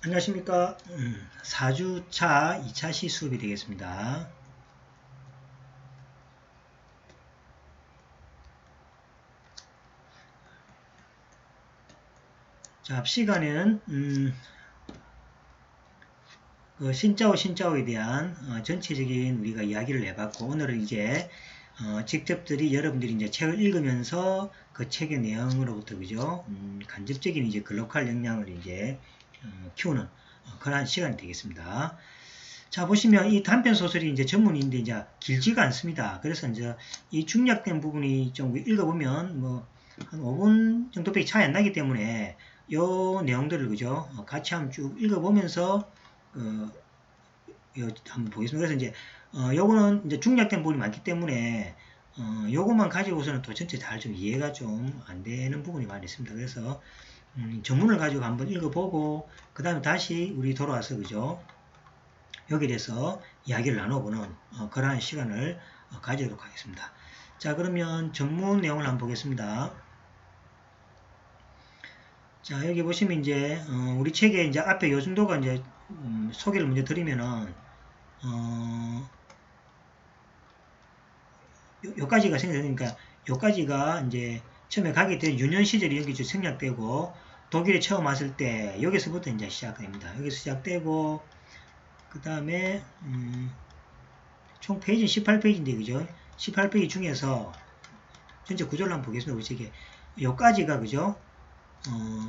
안녕하십니까. 4주차 2차 시수업이 되겠습니다. 자, 앞 시간에는 그 신짜오에 대한 전체적인 우리가 이야기를 해봤고, 오늘은 이제 직접들이 여러분들이 이제 책을 읽으면서 그 책의 내용으로부터 그죠, 간접적인 이제 글로컬 역량을 이제 키우는 그러한 시간이 되겠습니다. 자, 보시면 이 단편 소설이 이제 전문인데 이제 길지가 않습니다. 그래서 이제 이 중략된 부분이 좀 읽어보면 뭐 한 5분 정도밖에 차이 안 나기 때문에 요 내용들을 그죠, 같이 한번 쭉 읽어보면서 한번 보겠습니다. 그래서 이제 요거는 이제 중략된 부분이 많기 때문에 요것만 가지고서는 또 전체 잘 좀 이해가 좀 안 되는 부분이 많이 있습니다. 그래서 전문을 가지고 한번 읽어보고 그 다음에 다시 우리 돌아와서 그죠, 여기에 대해서 이야기를 나눠보는 그러한 시간을 가지도록 하겠습니다. 자, 그러면 전문 내용을 한번 보겠습니다. 자, 여기 보시면 이제 우리 책에 이제 앞에 요 정도가 이제 소개를 먼저 드리면은 요까지가 생각되니까 요까지가 이제 처음에 가게 된 유년 시절이 여기 생략되고 독일에 처음 왔을 때 여기서부터 이제 시작됩니다. 여기서 시작되고 그 다음에 총 페이지는 18페이지인데 그죠? 18페이지 중에서 전체 구조를 한번 보겠습니다. 우리 책에 요까지가 그죠?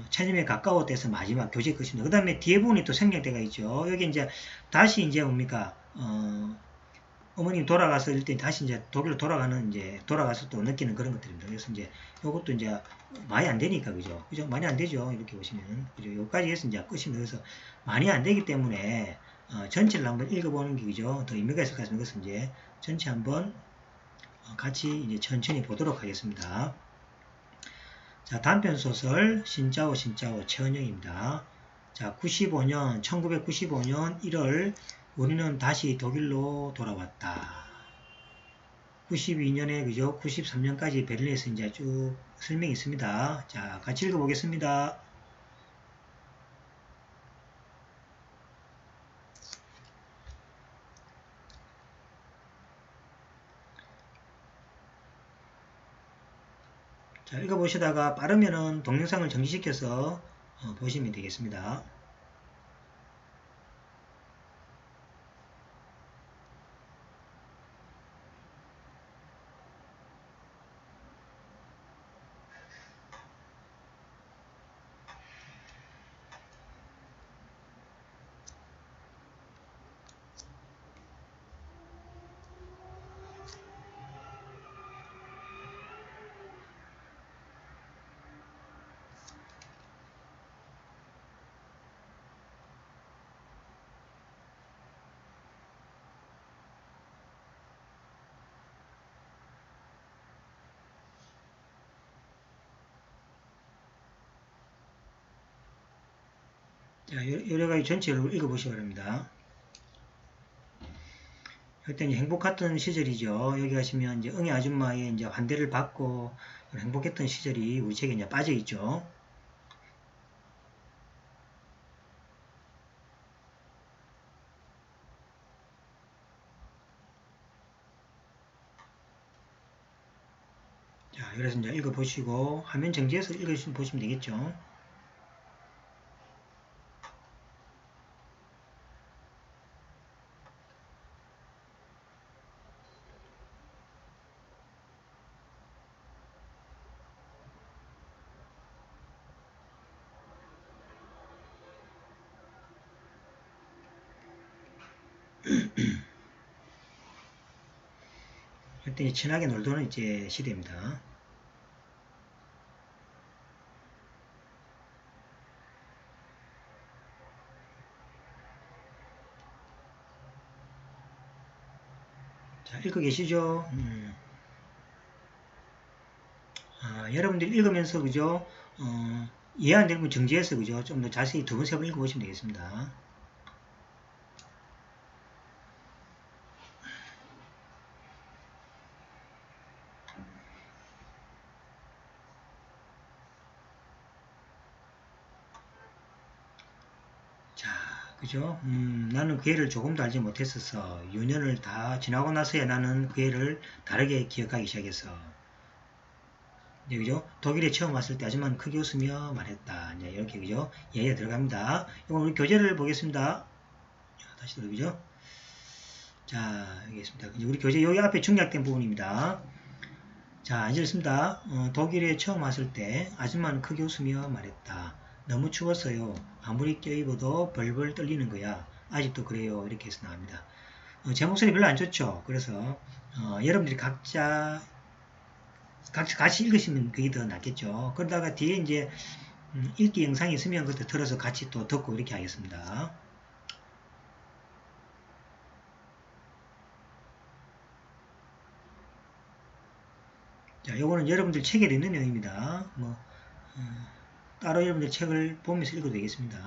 천점에 가까웠대서 마지막 교재 끝입니다. 그 다음에 뒤에 부분이 또 생략대가 있죠. 여기 이제 다시 이제 뭡니까? 어머님 돌아가서 때 다시 이제 독일로 돌아가는 이제 돌아가서 또 느끼는 그런 것들입니다. 그래서 이제 요것도 이제 많이 안 되니까 그죠? 그죠? 많이 안 되죠. 이렇게 보시면은 그죠? 요까지 해서 이제 끝입니다. 그래서 많이 안 되기 때문에 전체를 한번 읽어보는 게 그죠? 더 의미가 있을 것 같습니다. 그래서 이제 전체 한번 같이 이제 천천히 보도록 하겠습니다. 자, 단편소설 신짜오 최은영입니다. 자, 1995년 1월 우리는 다시 독일로 돌아왔다. 92년에 그죠? 93년까지 베를린에서 이제 쭉 설명이 있습니다. 자, 같이 읽어보겠습니다. 자, 읽어보시다가 빠르면은 동영상을 정지시켜서 보시면 되겠습니다. 자, 여러 가지 전체를 읽어보시기 바랍니다. 그때 이제 행복했던 시절이죠. 여기 가시면 이제 응애 아줌마의 이제 환대를 받고 행복했던 시절이 우리 책에 이제 빠져 있죠. 자, 그래서 이제 읽어보시고 화면 정지해서 읽어보시면 되겠죠. 그때 친하게 놀던 이제 시대입니다. 자, 읽고 계시죠? 여러분들이 읽으면서 그죠? 이해 안 되는 건 정지해서 그죠? 좀 더 자세히 두 번, 세 번 읽어보시면 되겠습니다. 자, 그죠? 나는 그 애를 조금도 알지 못했었어. 유년을 다 지나고 나서야 나는 그 애를 다르게 기억하기 시작했어. 네, 그죠? 독일에 처음 왔을 때 아줌마는 크게 웃으며 말했다. 이제 이렇게, 그죠? 예에 들어갑니다. 이건 우리 교재를 보겠습니다. 다시 들어보죠. 자, 여기 있습니다. 우리 교재 여기 앞에 중략된 부분입니다. 자, 이제 있습니다. 독일에 처음 왔을 때 아줌마는 크게 웃으며 말했다. 너무 추웠어요. 아무리 껴입어도 벌벌 떨리는 거야. 아직도 그래요. 이렇게 해서 나옵니다. 제 목소리 별로 안 좋죠. 그래서 여러분들이 각자 같이 읽으시면 그게 더 낫겠죠. 그러다가 뒤에 이제 읽기 영상이 있으면 그때 들어서 같이 또 듣고 이렇게 하겠습니다. 자, 요거는 여러분들 책에 있는 내용입니다. 따로 여러분들 책을 보면서 읽어도 되겠습니다.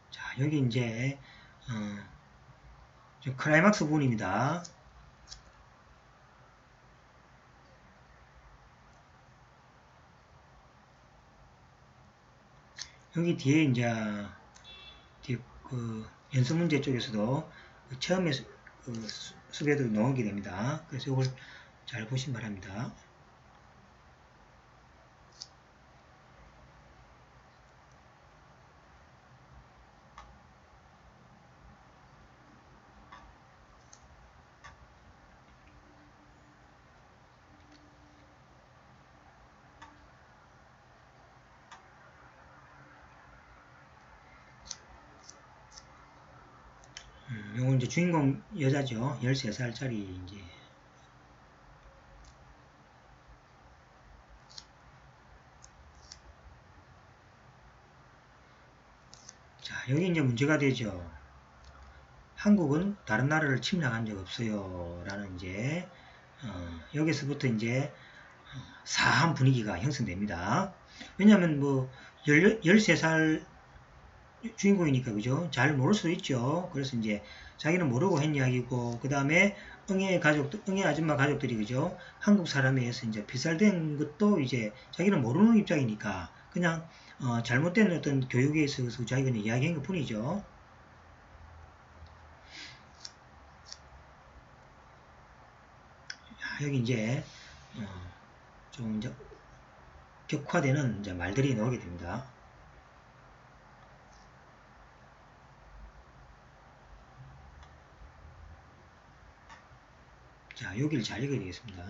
자, 여기 이제 클라이막스 부분입니다. 여기 뒤에 이제 그 연습 문제 쪽에서도 그 처음에 수배도 나오게 됩니다. 그래서 이걸 잘 보시기 바랍니다. 요건 이제 주인공 여자죠. 13살짜리 이제. 자, 여기 이제 문제가 되죠. 한국은 다른 나라를 침략한 적 없어요. 라는 이제, 여기서부터 이제, 사한 분위기가 형성됩니다. 왜냐면 뭐, 13살 주인공이니까, 그죠? 잘 모를 수도 있죠. 그래서 이제, 자기는 모르고 한 이야기고, 그 다음에, 응애 아줌마 가족들이, 그죠? 한국 사람에 의해서 이제 비살된 것도 이제, 자기는 모르는 입장이니까, 그냥, 잘못된 어떤 교육에 있어서 자기가 이야기한 것 뿐이죠. 여기 이제, 좀 이제, 격화되는 이제 말들이 나오게 됩니다. 자, 여기를 잘 읽어야 되겠습니다.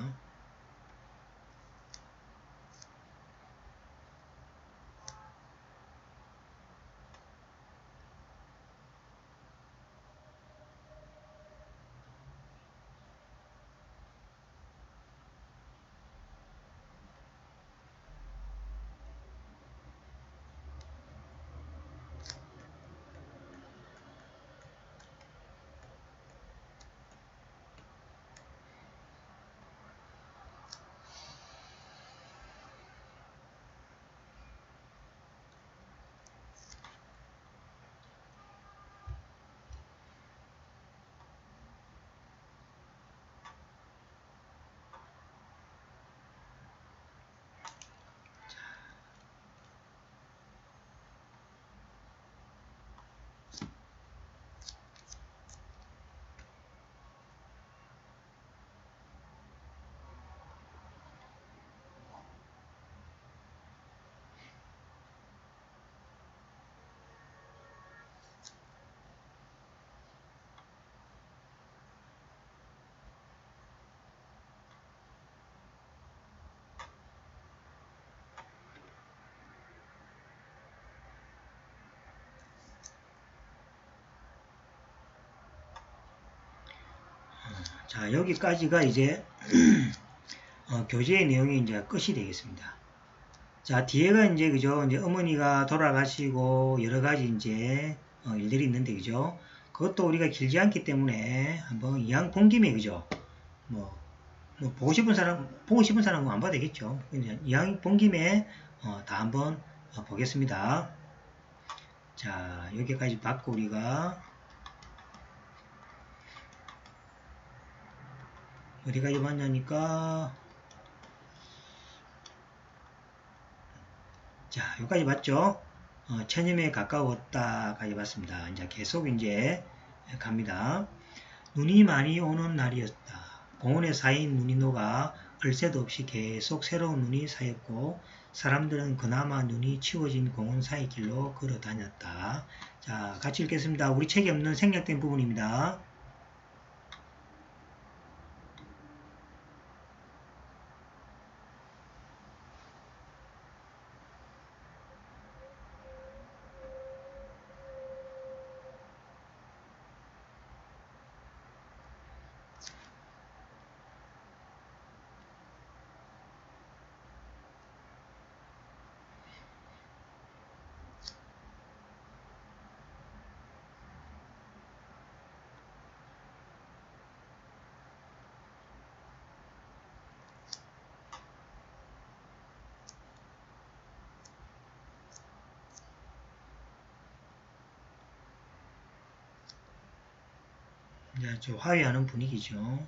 자, 여기까지가 이제 교재의 내용이 이제 끝이 되겠습니다. 자, 뒤에가 이제 그죠? 이제 어머니가 돌아가시고 여러 가지 이제 일들이 있는데 그죠? 그것도 우리가 길지 않기 때문에 한번 이왕 본 김에 그죠? 뭐 보고 싶은 사람은 안 봐도 되겠죠. 그냥 이왕 본 김에 다 한번 보겠습니다. 자, 여기까지 받고 우리가 어디까지 봤냐니까 자, 여기까지 봤죠? 천여에 가까웠다까지 봤습니다. 이제 계속 이제 갑니다. 눈이 많이 오는 날이었다. 공원에 쌓인 눈이 녹아 얼새도 없이 계속 새로운 눈이 쌓였고 사람들은 그나마 눈이 치워진 공원 사이길로 걸어 다녔다. 자, 같이 읽겠습니다. 우리 책에 없는 생략된 부분입니다. 이제 좀 화해하는 분위기죠.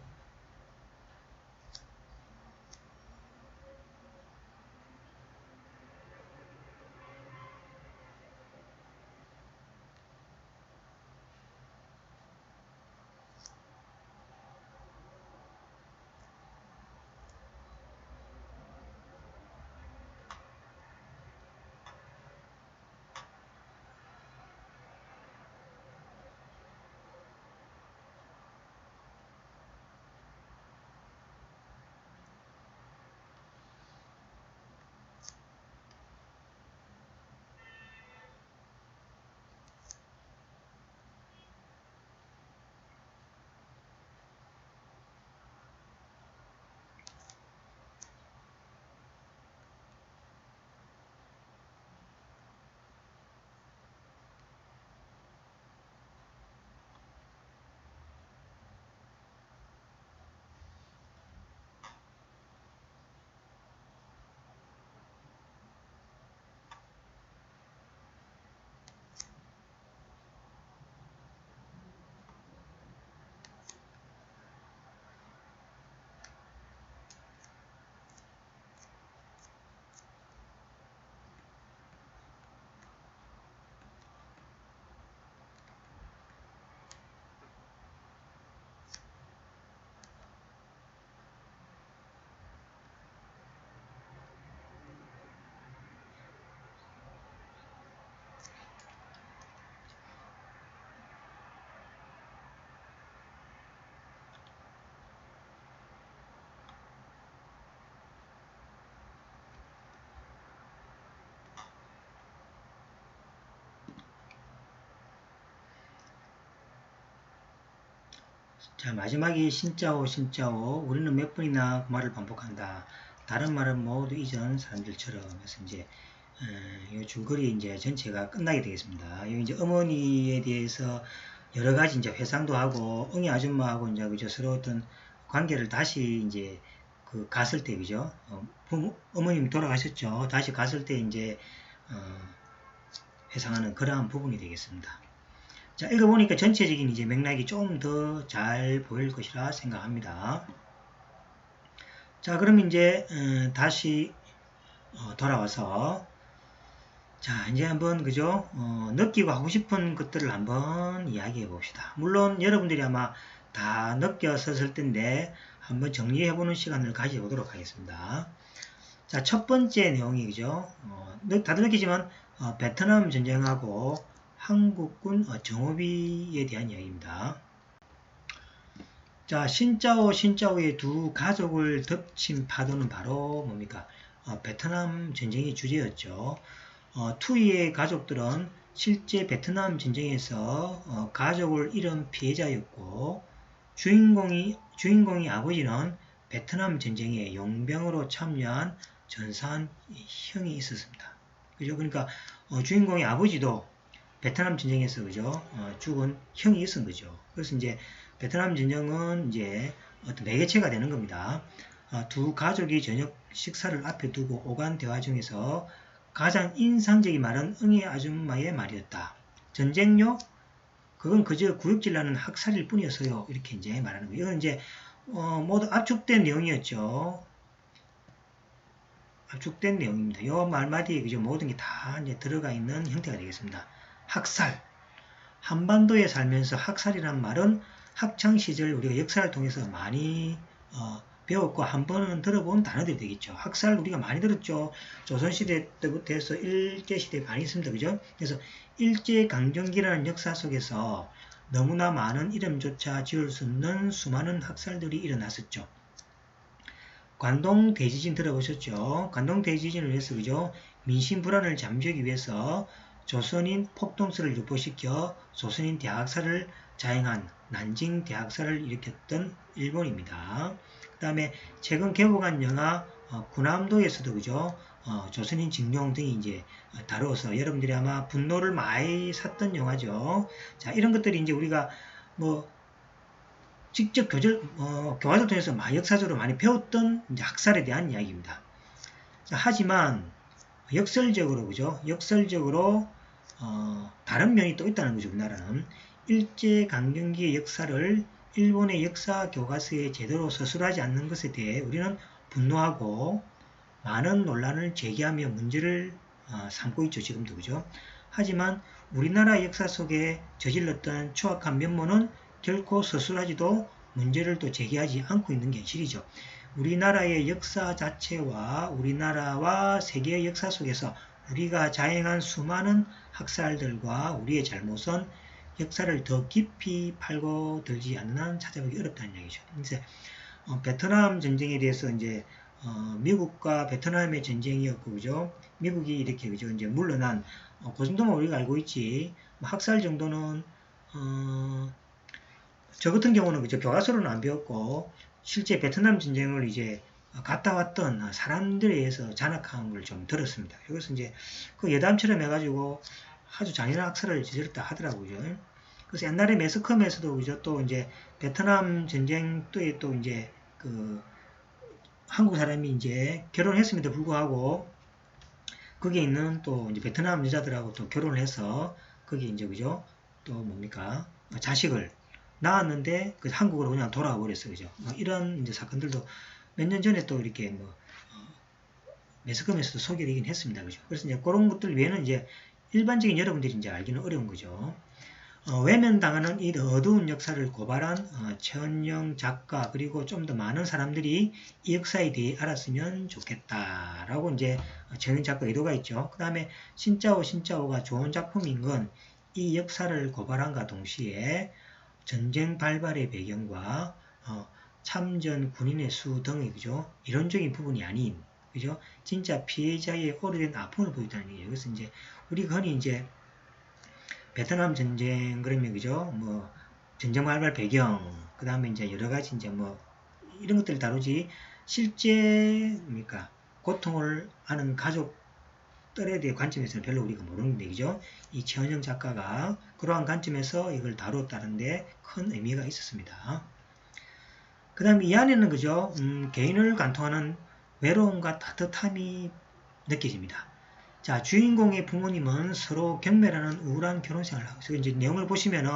자, 마지막이 신짜오 신짜오 우리는 몇 번이나 그 말을 반복한다. 다른 말은 모두 이전 사람들처럼 해서 이제 이 줄거리 이제 전체가 끝나게 되겠습니다. 여기 이제 어머니에 대해서 여러 가지 이제 회상도 하고 응애 아줌마하고 이제 그저 서로 어떤 관계를 다시 이제 그 갔을 때 그죠? 어머님 돌아가셨죠. 다시 갔을 때 이제 회상하는 그러한 부분이 되겠습니다. 자, 읽어보니까 전체적인 이제 맥락이 좀 더 잘 보일 것이라 생각합니다. 자, 그럼 이제 다시 돌아와서 자, 이제 한번 그죠? 느끼고 하고 싶은 것들을 한번 이야기해 봅시다. 물론 여러분들이 아마 다 느꼈었을 텐데 한번 정리해 보는 시간을 가져보도록 하겠습니다. 자, 첫 번째 내용이 그죠? 다들 느끼지만 베트남 전쟁하고 한국군 정오비에 대한 이야기입니다. 자, 신짜오의 두 가족을 덮친 파도는 바로 뭡니까? 베트남 전쟁이 주제였죠. 투이의 가족들은 실제 베트남 전쟁에서 가족을 잃은 피해자였고 주인공이 아버지는 베트남 전쟁에 용병으로 참여한 전사한 형이 있었습니다. 그죠? 그러니까 주인공의 아버지도 베트남 전쟁에서 그죠? 죽은 형이 있은 거죠. 그래서 이제 베트남 전쟁은 이제 어떤 매개체가 되는 겁니다. 두 가족이 저녁 식사를 앞에 두고 오간 대화 중에서 가장 인상적인 말은 응애 아줌마의 말이었다. 전쟁요? 그건 그저 구역질 나는 학살일 뿐이었어요. 이렇게 이제 말하는 거예요. 이건 이제 모두 압축된 내용이었죠. 압축된 내용입니다. 이 말마디에 그죠? 모든 게 다 이제 들어가 있는 형태가 되겠습니다. 학살. 한반도에 살면서 학살이란 말은 학창 시절 우리가 역사를 통해서 많이 배웠고 한 번은 들어본 단어들이 되겠죠. 학살 우리가 많이 들었죠. 조선시대 때부터 해서 일제시대 많이 있습니다. 그죠? 그래서 일제강점기라는 역사 속에서 너무나 많은 이름조차 지을 수 없는 수많은 학살들이 일어났었죠. 관동 대지진 들어보셨죠? 관동 대지진을 위해서 그죠? 민심 불안을 잠재우기 위해서 조선인 폭동설을 유포시켜 조선인 대학살을 자행한 난징 대학살을 일으켰던 일본입니다. 그 다음에 최근 개봉한 영화 군함도에서도 그죠? 조선인 징용 등이 이제 다루어서 여러분들이 아마 분노를 많이 샀던 영화죠. 자, 이런 것들이 이제 우리가 뭐 직접 교과서를 통해서 역사적으로 많이 배웠던 이제 학살에 대한 이야기입니다. 자, 하지만 역설적으로 그죠? 역설적으로 다른 면이 또 있다는 거죠. 우리나라는 일제강점기의 역사를 일본의 역사 교과서에 제대로 서술하지 않는 것에 대해 우리는 분노하고 많은 논란을 제기하며 문제를 삼고 있죠. 지금도 그죠? 하지만 우리나라 역사 속에 저질렀던 추악한 면모는 결코 서술하지도 문제를 또 제기하지 않고 있는 게 현실이죠. 우리나라의 역사 자체와 우리나라와 세계의 역사 속에서 우리가 자행한 수많은 학살들과 우리의 잘못은 역사를 더 깊이 파고들지 않는 한 찾아보기 어렵다는 얘기죠. 이제 베트남 전쟁에 대해서 이제 미국과 베트남의 전쟁이었고 그죠? 미국이 이렇게 그죠? 이제 물러난 그 정도만 우리가 알고 있지. 학살 정도는 저 같은 경우는 그죠? 교과서로는 안 배웠고 실제 베트남 전쟁을 이제 갔다 왔던 사람들에 의해서 잔악한 걸 좀 들었습니다. 여기서 이제 그 예담처럼 해가지고 아주 잔인한 학살을 저질렀다 하더라고요. 그래서 옛날에 매스컴에서도 그죠? 또 이제 베트남 전쟁 때에 또 이제 그 한국 사람이 이제 결혼했음에도 불구하고 거기에 있는 또 이제 베트남 여자들하고 또 결혼을 해서 거기 이제 그죠? 또 뭡니까? 자식을 낳았는데 그 한국으로 그냥 돌아와 버렸어요. 그죠? 이런 이제 사건들도 몇 년 전에 또 이렇게 매스컴에서도 소개되긴 했습니다. 그죠? 그래서 이제 그런 것들 외에는 이제 일반적인 여러분들이 이제 알기는 어려운 거죠. 외면당하는 이 어두운 역사를 고발한 최은영 작가 그리고 좀 더 많은 사람들이 이 역사에 대해 알았으면 좋겠다라고 이제 최은영 작가 의도가 있죠. 그 다음에 신짜오가 좋은 작품인 건 이 역사를 고발한과 동시에 전쟁 발발의 배경과 참전 군인의 수 등의 그죠? 이론적인 부분이 아닌 그죠? 진짜 피해자의 오래된 아픔을 보였다는 얘기예요. 그래서 이제 우리가 흔히 이제 베트남 전쟁 그러면 그죠? 뭐 전쟁 발발 배경 그 다음에 이제 여러 가지 이제 뭐 이런 것들을 다루지 실제 그러니까 고통을 하는 가족들에 대한 관점에서는 별로 우리가 모르는 얘기죠. 이 최은영 작가가 그러한 관점에서 이걸 다뤘다는데 큰 의미가 있었습니다. 그 다음에 이 안에는 그죠? 개인을 관통하는 외로움과 따뜻함이 느껴집니다. 자, 주인공의 부모님은 서로 경멸하는 우울한 결혼생활을 하고 있어요. 이제 내용을 보시면은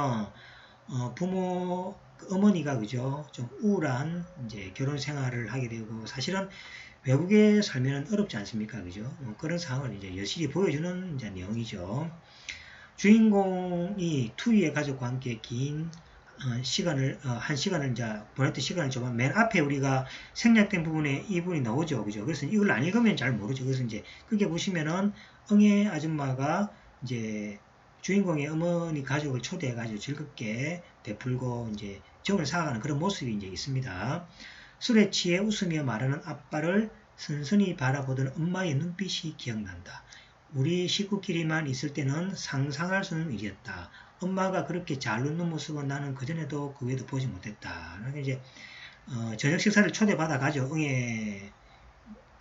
어머니가 그죠? 좀 우울한 이제 결혼생활을 하게 되고 사실은 외국에 살면 어렵지 않습니까? 그죠? 그런 상황을 이제 여실히 보여주는 이제 내용이죠. 주인공이 투위의 가족과 함께 긴 한 시간을 이제 보냈던 시간을 좀 맨 앞에 우리가 생략된 부분에 이 부분이 나오죠. 그죠? 그래서 이걸 안 읽으면 잘 모르죠. 그래서 이제 그게 보시면은 응애 아줌마가 이제 주인공의 어머니 가족을 초대해가지고 즐겁게 베풀고 이제 정을 쌓아가는 그런 모습이 이제 있습니다. 술에 취해 웃으며 말하는 아빠를 선선히 바라보던 엄마의 눈빛이 기억난다. 우리 식구끼리만 있을 때는 상상할 수 없는 일이었다. 엄마가 그렇게 잘 웃는 모습은 나는 그전에도 그 외에도 보지 못했다. 그러니까 이제 저녁 식사를 초대받아 가죠. 응애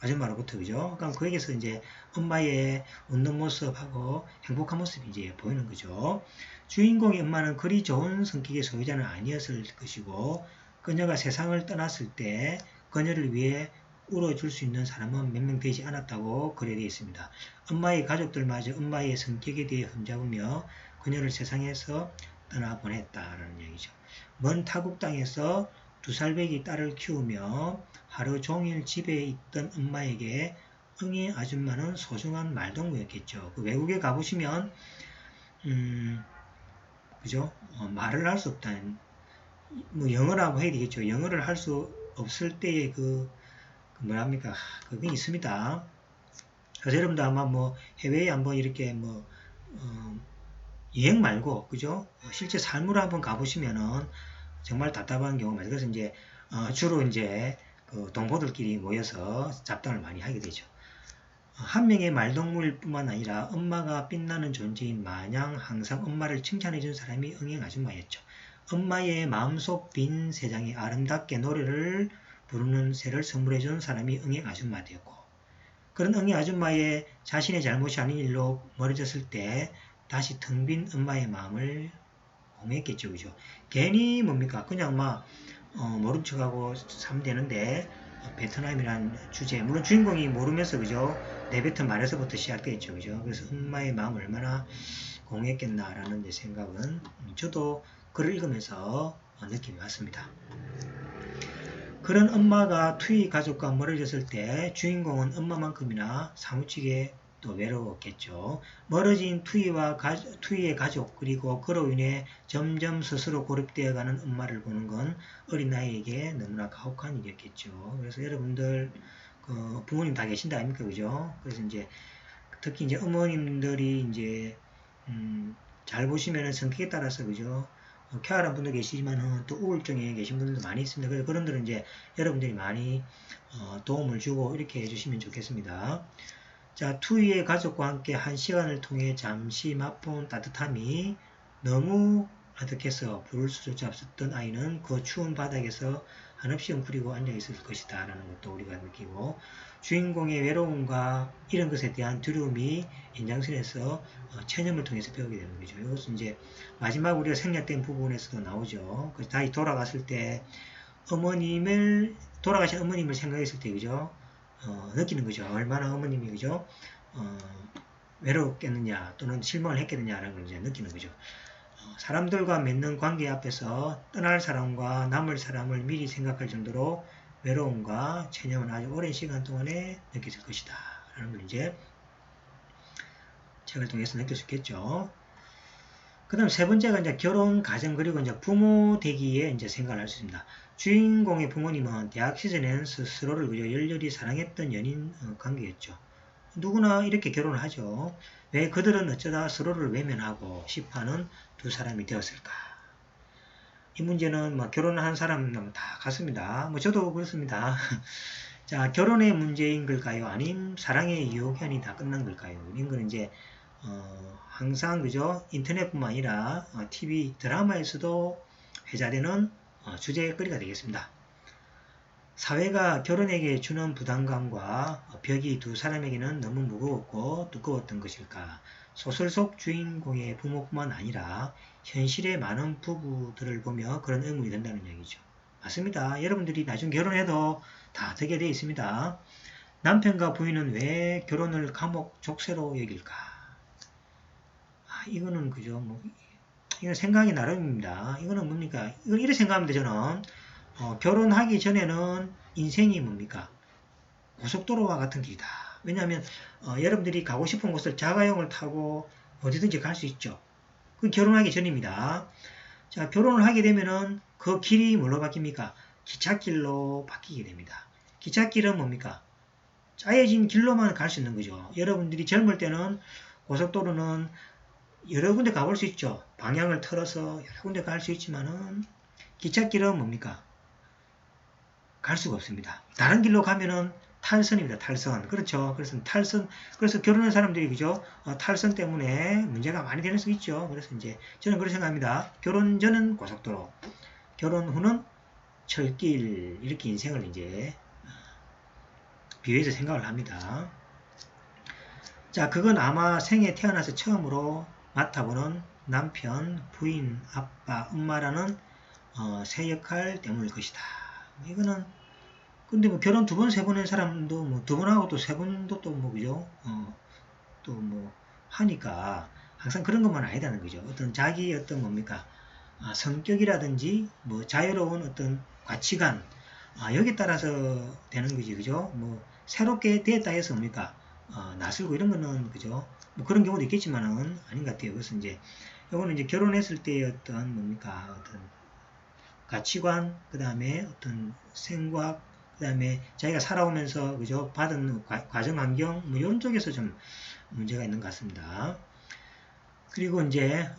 아줌마로부터, 그죠? 그럼 거기에서 이제 엄마의 웃는 모습하고 행복한 모습이 이제 보이는 거죠. 주인공의 엄마는 그리 좋은 성격의 소유자는 아니었을 것이고, 그녀가 세상을 떠났을 때 그녀를 위해 울어줄 수 있는 사람은 몇 명 되지 않았다고 글에 되어 있습니다. 엄마의 가족들마저 엄마의 성격에 대해 흠잡으며 그녀를 세상에서 떠나보냈다라는 얘기죠. 먼 타국 땅에서 2살배기 딸을 키우며 하루 종일 집에 있던 엄마에게 응애 아줌마는 소중한 말동무였겠죠. 그 외국에 가보시면 그죠? 말을 할 수 없다는, 뭐 영어라고 해야 되겠죠. 영어를 할 수 없을 때의 뭐랍니까? 그게 있습니다. 그래서 여러분도 아마 뭐 해외에 한번 이렇게 여행 말고, 그죠? 실제 삶으로 한번 가보시면은 정말 답답한 경우가 많아요. 그래서 이제 주로 이제 그 동포들끼리 모여서 잡담을 많이 하게 되죠. 한 명의 말동무일 뿐만 아니라 엄마가 빛나는 존재인 마냥 항상 엄마를 칭찬해준 사람이 응애 아줌마였죠. 엄마의 마음속 빈 세상에 아름답게 노래를 부르는 새를 선물해준 사람이 응애 아줌마 되었고, 그런 응애 아줌마의 자신의 잘못이 아닌 일로 멀어졌을 때 다시 텅 빈 엄마의 마음을 공했겠죠. 그죠? 괜히 뭡니까? 그냥 막 모른 척하고 사면 되는데, 베트남이란 주제, 물론 주인공이 모르면서, 그죠? 내뱉은 말에서부터 시작되었죠. 그죠? 그래서 엄마의 마음을 얼마나 공했겠나라는 생각은 저도 글을 읽으면서 느낌이 왔습니다. 그런 엄마가 투이 가족과 멀어졌을 때 주인공은 엄마만큼이나 사무치게 또 외로웠겠죠. 멀어진 투이의 가족, 그리고 그로 인해 점점 스스로 고립되어가는 엄마를 보는 건 어린 아이에게 너무나 가혹한 일이었겠죠. 그래서 여러분들 부모님 다 계신다 아닙니까, 그죠? 그래서 이제 특히 이제 어머님들이 이제 잘 보시면은 성격에 따라서, 그죠? 쾌활한 분도 계시지만 또 우울증에 계신 분들도 많이 있습니다. 그래서 그런 분들은 이제 여러분들이 많이 도움을 주고 이렇게 해주시면 좋겠습니다. 자, 투이의 가족과 함께 한 시간을 통해 잠시 맛본 따뜻함이 너무 아득해서 부를 수조차 없었던 아이는 그 추운 바닥에서 한없이 웅크리고 앉아있을 것이다 라는 것도 우리가 느끼고, 주인공의 외로움과 이런 것에 대한 두려움이 연장선에서 체념을 통해서 배우게 되는 거죠. 이것은 이제 마지막 우리가 생략된 부분에서도 나오죠. 그래서 다시 돌아갔을 때 돌아가신 어머님을 생각했을 때, 그죠? 느끼는 거죠. 얼마나 어머님이, 그죠? 외롭겠느냐 또는 실망을 했겠느냐라는 걸 이제 느끼는 거죠. 사람들과 맺는 관계 앞에서 떠날 사람과 남을 사람을 미리 생각할 정도로 외로움과 체념은 아주 오랜 시간 동안에 느껴질 것이다 라는 걸 이제 책을 통해서 느낄 수 있겠죠. 그 다음 세 번째가 이제 결혼, 가정, 그리고 이제 부모 되기에 이제 생각을 할 수 있습니다. 주인공의 부모님은 대학 시절에는 스스로를 열렬히 사랑했던 연인 관계였죠. 누구나 이렇게 결혼을 하죠. 왜 그들은 어쩌다 서로를 외면하고 싶어하는 두 사람이 되었을까? 이 문제는 뭐 결혼을 한 사람은 다 같습니다. 뭐 저도 그렇습니다. 자, 결혼의 문제인 걸까요? 아님 사랑의 유혹연이 다 끝난 걸까요? 이런 거는 이제 항상, 그죠? 인터넷뿐만 아니라 TV 드라마에서도 회자되는 주제거리가 되겠습니다. 사회가 결혼에게 주는 부담감과 벽이 두 사람에게는 너무 무거웠고 두꺼웠던 것일까? 소설 속 주인공의 부모뿐만 아니라 현실의 많은 부부들을 보며 그런 의문이 든다는 얘기죠. 맞습니다. 여러분들이 나중 결혼해도 다 되게 되어 있습니다. 남편과 부인은 왜 결혼을 감옥 족쇄로 여길까? 이거는, 그죠? 이건 생각이 나름입니다. 이거는 뭡니까? 이걸 이렇게 생각하면 저는 결혼하기 전에는 인생이 뭡니까? 고속도로와 같은 길이다. 왜냐하면 여러분들이 가고 싶은 곳을 자가용을 타고 어디든지 갈 수 있죠. 그 결혼하기 전입니다. 자, 결혼을 하게 되면은 그 길이 뭘로 바뀝니까? 기찻길로 바뀌게 됩니다. 기찻길은 뭡니까? 짜여진 길로만 갈 수 있는 거죠. 여러분들이 젊을 때는 고속도로는 여러 군데 가볼 수 있죠. 방향을 틀어서 여러 군데 갈 수 있지만은 기찻길은 뭡니까? 갈 수가 없습니다. 다른 길로 가면은 탈선입니다. 탈선. 그렇죠. 그래서 탈선, 그래서 결혼한 사람들이, 그죠? 탈선 때문에 문제가 많이 되는 수 있죠. 그래서 이제 저는 그렇게 생각합니다. 결혼 전은 고속도로, 결혼 후는 철길, 이렇게 인생을 이제 비유해서 생각을 합니다. 자, 그건 아마 생에 태어나서 처음으로 맡아보는 남편, 부인, 아빠, 엄마라는 새 역할 때문일 것이다. 이거는 근데 뭐 결혼 2번, 3번 한 사람도 뭐 2번 하고 또 3번도 또 뭐 그죠? 또 뭐 하니까 항상 그런 것만 아니다는 거죠. 어떤 자기 어떤 뭡니까? 성격이라든지 뭐 자유로운 어떤 가치관 여기에 따라서 되는 거지, 그죠? 뭐 새롭게 됐다 해서 뭡니까? 낯설고 이런 거는 그죠? 뭐 그런 경우도 있겠지만은 아닌 것 같아요. 그래서 이제 요거는 이제 결혼했을 때의 어떤 뭡니까? 어떤 가치관, 그 다음에 어떤 생각, 그 다음에 자기가 살아오면서 그죠 받은 과정 환경 뭐 이런 쪽에서 좀 문제가 있는 것 같습니다. 그리고 이제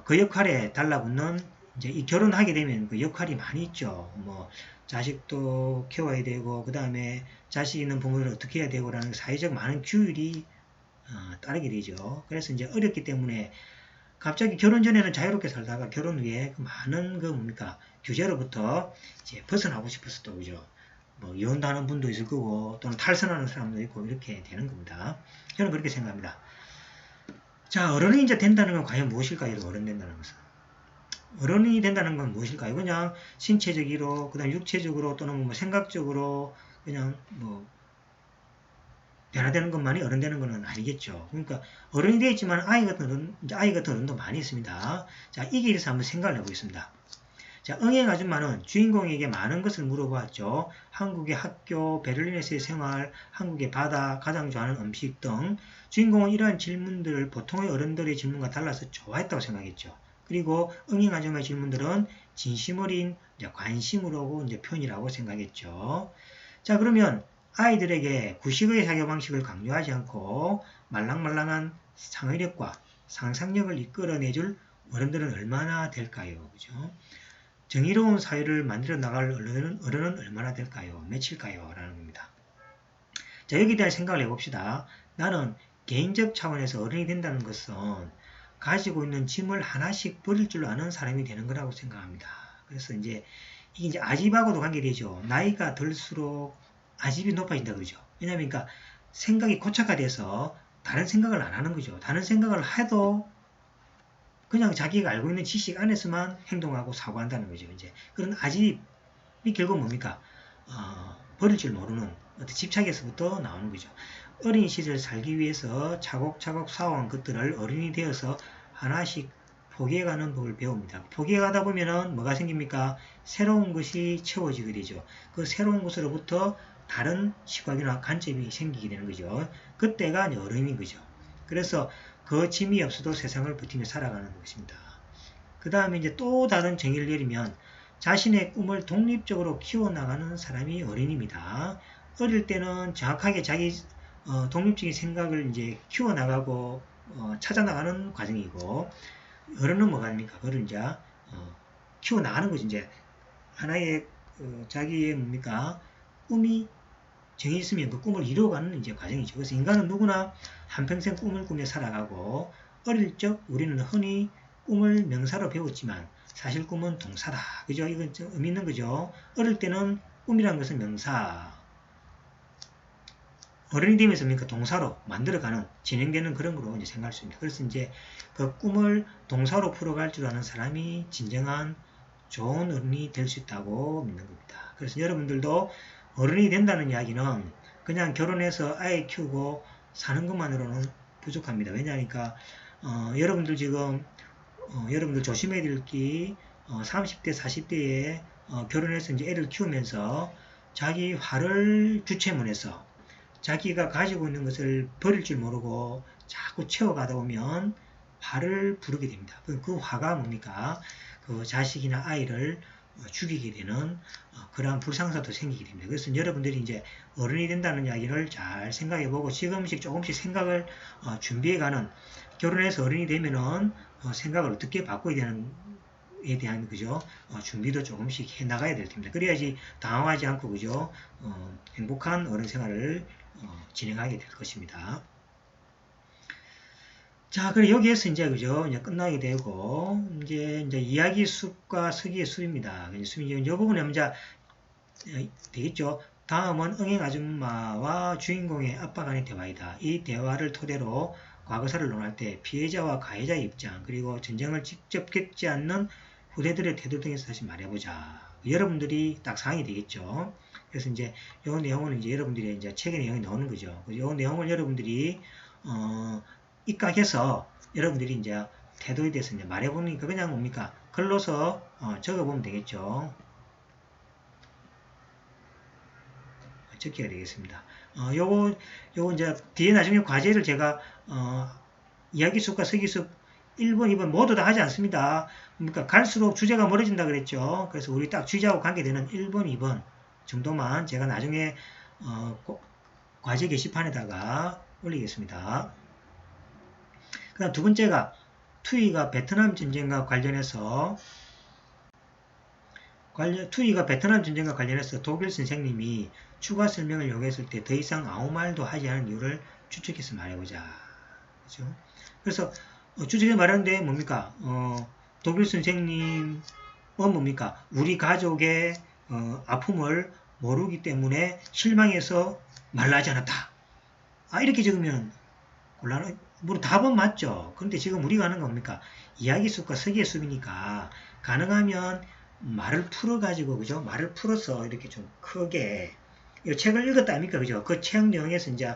그 역할에 달라붙는 이제 이 결혼하게 되면 그 역할이 많이 있죠. 뭐 자식도 키워야 되고 그 다음에 자식 있는 부모를 어떻게 해야 되고라는 사회적 많은 규율이 따르게 되죠. 그래서 이제 어렵기 때문에 갑자기 결혼 전에는 자유롭게 살다가 결혼 후에 그 많은 그 뭡니까 규제로부터 이제 벗어나고 싶어서 또 그죠. 뭐 이혼도 하는 분도 있을 거고 또는 탈선하는 사람도 있고 이렇게 되는 겁니다. 저는 그렇게 생각합니다. 자, 어른이 이제 된다는 건 과연 무엇일까요? 어른 된다는 것은. 어른이 된다는 건 무엇일까요? 그냥 신체적으로, 그 다음 육체적으로 또는 뭐 생각적으로 그냥 뭐 변화되는 것만이 어른 되는 것은 아니겠죠. 그러니까 어른이 되어 있지만 아이 같은 어른도 많이 있습니다. 자, 이게 대해서 한번 생각을 해보겠습니다. 자, 응행 아줌마는 주인공에게 많은 것을 물어보았죠. 한국의 학교, 베를린에서의 생활, 한국의 바다, 가장 좋아하는 음식 등 주인공은 이러한 질문들을 보통의 어른들의 질문과 달라서 좋아했다고 생각했죠. 그리고 응행 아줌마의 질문들은 진심 어린 관심으로 오고 이제 표현이라고 생각했죠. 자, 그러면 아이들에게 구식의 사교 방식을 강요하지 않고 말랑말랑한 창의력과 상상력을 이끌어내줄 어른들은 얼마나 될까요? 그죠? 정의로운 사회를 만들어 나갈 어른은 얼마나 될까요? 몇일까요? 라는 겁니다. 자, 여기에 대한 생각을 해봅시다. 나는 개인적 차원에서 어른이 된다는 것은 가지고 있는 짐을 하나씩 버릴 줄 아는 사람이 되는 거라고 생각합니다. 그래서 이제 이게 이제 아집하고도 관계되죠. 나이가 들수록 아집이 높아진다 그러죠. 왜냐하면 그러니까 생각이 고착화돼서 다른 생각을 안 하는 거죠. 다른 생각을 해도 그냥 자기가 알고 있는 지식 안에서만 행동하고 사고한다는 거죠. 이제 그런 아집이 결국 뭡니까? 버릴 줄 모르는 어떤 집착에서부터 나오는 거죠. 어린 시절 살기 위해서 차곡차곡 쌓아온 것들을 어른이 되어서 하나씩 포기해가는 법을 배웁니다. 포기해가다 보면은 뭐가 생깁니까? 새로운 것이 채워지게 되죠. 그 새로운 것으로부터 다른 시각이나 관점이 생기게 되는 거죠. 그때가 이제 어른인 거죠. 그래서 그 짐이 없어도 세상을 버티며 살아가는 것입니다. 그 다음에 이제 또 다른 정의를 내리면 자신의 꿈을 독립적으로 키워나가는 사람이 어린입니다. 어릴 때는 정확하게 자기 독립적인 생각을 이제 키워나가고 찾아나가는 과정이고 어른은 뭐가 됩니까? 어른 이제 키워나가는 거죠. 이제 하나의 자기의 뭡니까? 꿈이 정해 있으면 그 꿈을 이루어가는 이제 과정이죠. 그래서 인간은 누구나 한평생 꿈을 꾸며 살아가고 어릴 적 우리는 흔히 꿈을 명사로 배웠지만 사실 꿈은 동사다. 그죠? 이건 좀 의미 있는 거죠. 어릴 때는 꿈이라는 것은 명사, 어른이 되면서 뭡니까? 동사로 만들어가는, 진행되는 그런 거로 이제 생각할 수 있습니다. 그래서 이제 그 꿈을 동사로 풀어갈 줄 아는 사람이 진정한 좋은 어른이 될 수 있다고 믿는 겁니다. 그래서 여러분들도 어른이 된다는 이야기는 그냥 결혼해서 아이 키우고 사는 것만으로는 부족합니다. 왜냐하니까 여러분들 지금 여러분들 조심해야 될 게 30대 40대에 결혼해서 이제 애를 키우면서 자기 화를 주체문해서 자기가 가지고 있는 것을 버릴 줄 모르고 자꾸 채워가다 보면 화를 부르게 됩니다. 그 화가 뭡니까? 그 자식이나 아이를 죽이게 되는 그러한 불상사도 생기게 됩니다. 그래서 여러분들이 이제 어른이 된다는 이야기를 잘 생각해보고 지금씩 조금씩 생각을 준비해가는 결혼해서 어른이 되면은 생각을 어떻게 바꿔야 되는 에 대한 그죠 준비도 조금씩 해 나가야 될 텐데 그래야지 당황하지 않고 그죠 행복한 어른 생활을 진행하게 될 것입니다. 자, 그래 여기에서 이제 그죠 이제 끝나게 되고 이제 이야기 숲과 서기의 숲입니다. 숲이 이 부분에 이제 되겠죠. 다음은 응행 아줌마와 주인공의 아빠 간의 대화이다. 이 대화를 토대로 과거사를 논할 때 피해자와 가해자의 입장 그리고 전쟁을 직접 겪지 않는 후대들의 태도 등에서 다시 말해보자. 여러분들이 딱 상황이 되겠죠. 그래서 이제 이 내용을 이제 여러분들이 이제 책의 내용이 나오는 거죠. 이 내용을 여러분들이 입각해서 여러분들이 이제 태도에 대해서 이제 말해보니까 그냥 뭡니까 글로서 적어보면 되겠죠. 적기가 되겠습니다. 요거 이제 뒤에 나중에 과제를 제가 이야기숲과 서기숲 1번, 2번 모두 다 하지 않습니다. 그러니까 갈수록 주제가 멀어진다 그랬죠. 그래서 우리 딱 주제하고 관계되는 1번, 2번 정도만 제가 나중에 과제 게시판에다가 올리겠습니다. 그 다음 두 번째가 투이가 베트남 전쟁과 관련해서 독일 선생님이 추가 설명을 요구했을 때 더 이상 아무 말도 하지 않은 이유를 추측해서 말해보자. 그죠? 그래서 추측해서 말하는데 뭡니까? 독일 선생님은 뭡니까? 우리 가족의 아픔을 모르기 때문에 실망해서 말하지 않았다. 이렇게 적으면 곤란한, 물론 답은 맞죠. 그런데 지금 우리가 하는 건 뭡니까? 이야기 숲과 서기의 숲이니까 가능하면 말을 풀어가지고, 그죠? 말을 풀어서 이렇게 좀 크게, 이 책을 읽었다 아닙니까? 그죠? 그 책 내용에서 이제,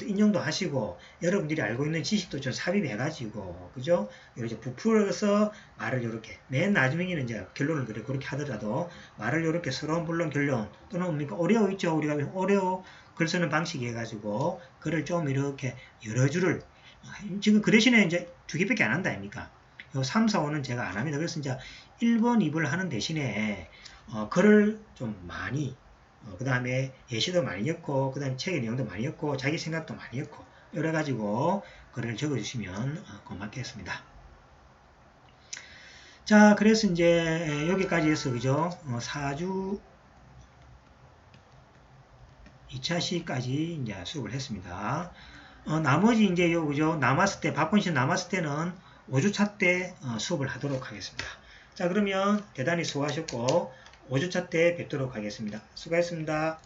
인용도 하시고, 여러분들이 알고 있는 지식도 좀 삽입해가지고, 그죠? 이렇게 부풀어서 말을 이렇게, 맨 나중에는 이제 결론을 그렇게 하더라도, 말을 이렇게 서론, 본론, 결론, 또는 뭡니까? 오레오 있죠? 우리가 오레오 글 쓰는 방식이 해가지고, 글을 좀 이렇게 여러 줄을, 지금 그 대신에 이제 두 개밖에 안 한다 아닙니까? 요 3, 4, 5는 제가 안 합니다. 그래서 이제 1번, 2번 하는 대신에 글을 좀 많이 그 다음에 예시도 많이 넣고 그 다음에 책의 내용도 많이 넣고 자기 생각도 많이 넣고 여러 가지고 글을 적어주시면 고맙겠습니다. 자, 그래서 이제 여기까지 해서 그죠? 4주 2차 시까지 이제 수업을 했습니다. 나머지 이제 요 그죠? 남았을 때 바쁜 시간 남았을 때는 5주차 때 수업을 하도록 하겠습니다. 자, 그러면 대단히 수고하셨고 5주차 때 뵙도록 하겠습니다. 수고하셨습니다.